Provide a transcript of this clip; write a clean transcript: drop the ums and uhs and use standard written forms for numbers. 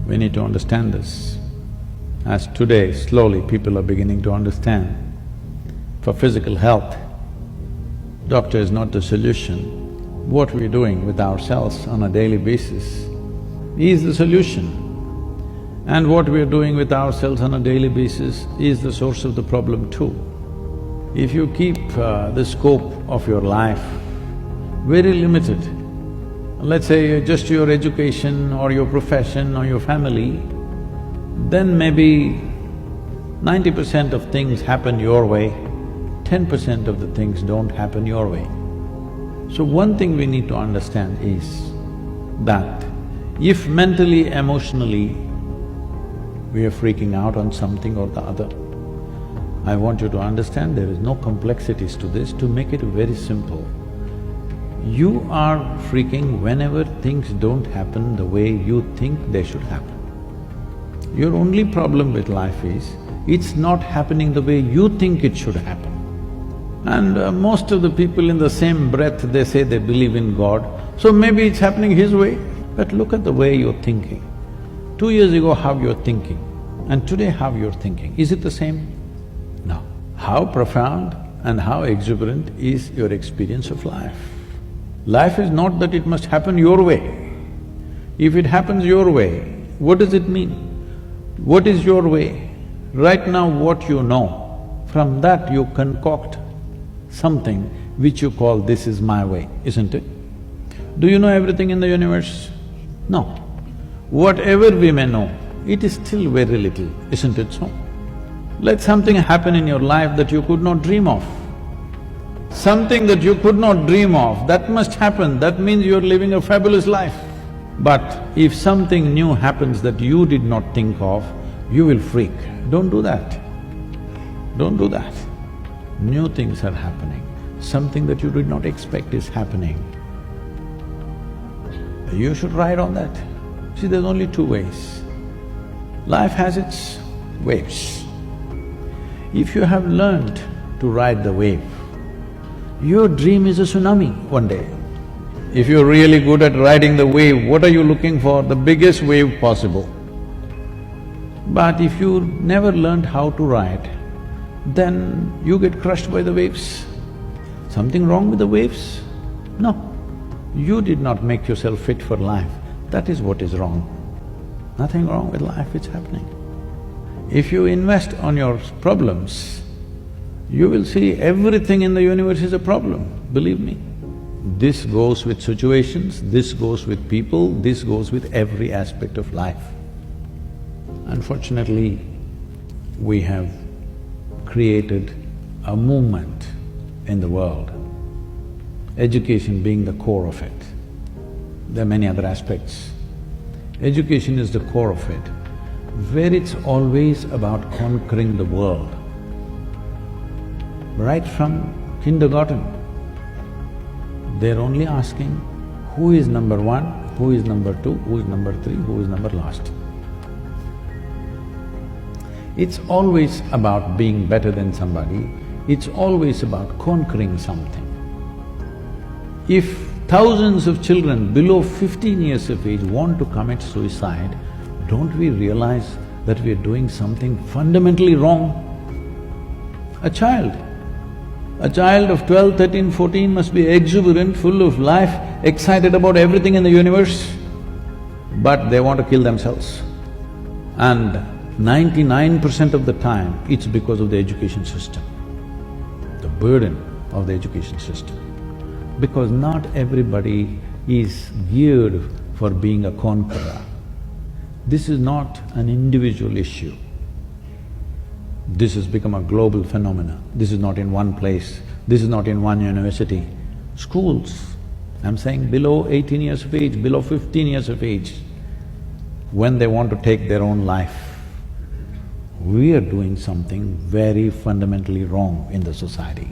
We need to understand this. As today, slowly people are beginning to understand, for physical health, doctor is not the solution. What we're doing with ourselves on a daily basis is the solution. And what we're doing with ourselves on a daily basis is the source of the problem too. If you keep the scope of your life very limited, let's say just your education or your profession or your family, then maybe 90% of things happen your way, 10% of the things don't happen your way. So one thing we need to understand is that if mentally, emotionally, we are freaking out on something or the other, I want you to understand there is no complexities to this. To make it very simple, you are freaking whenever things don't happen the way you think they should happen. Your only problem with life is, it's not happening the way you think it should happen. And most of the people in the same breath, they say they believe in God, so maybe it's happening His way. But look at the way you're thinking. 2 years ago how you're thinking and today how you're thinking, is it the same? No. How profound and how exuberant is your experience of life? Life is not that it must happen your way. If it happens your way, what does it mean? What is your way? Right now what you know, from that you concoct something which you call, this is my way, isn't it? Do you know everything in the universe? No. Whatever we may know, it is still very little, isn't it so? Let something happen in your life that you could not dream of. Something that you could not dream of, that must happen, that means you're living a fabulous life. But if something new happens that you did not think of, you will freak. Don't do that. Don't do that. New things are happening, something that you did not expect is happening. You should ride on that. See, there's only two ways. Life has its waves. If you have learned to ride the wave, your dream is a tsunami one day. If you're really good at riding the wave, what are you looking for? The biggest wave possible. But if you never learned how to ride, then you get crushed by the waves. Something wrong with the waves? No. You did not make yourself fit for life, that is what is wrong. Nothing wrong with life, it's happening. If you invest on your problems, you will see everything in the universe is a problem, believe me. This goes with situations, this goes with people, this goes with every aspect of life. Unfortunately, we have created a movement in the world, education being the core of it. There are many other aspects. Education is the core of it, where it's always about conquering the world. Right from kindergarten, they're only asking, who is number one, who is number two, who is number three, who is number last. It's always about being better than somebody, it's always about conquering something. If thousands of children below 15 years of age want to commit suicide, don't we realize that we are doing something fundamentally wrong? A child of 12, 13, 14 must be exuberant, full of life, excited about everything in the universe, but they want to kill themselves. And 99% of the time, it's because of the education system, the burden of the education system. Because not everybody is geared for being a conqueror. This is not an individual issue. This has become a global phenomenon. This is not in one place, this is not in one university. Schools, I'm saying below 18 years of age, below 15 years of age, when they want to take their own life, we are doing something very fundamentally wrong in the society.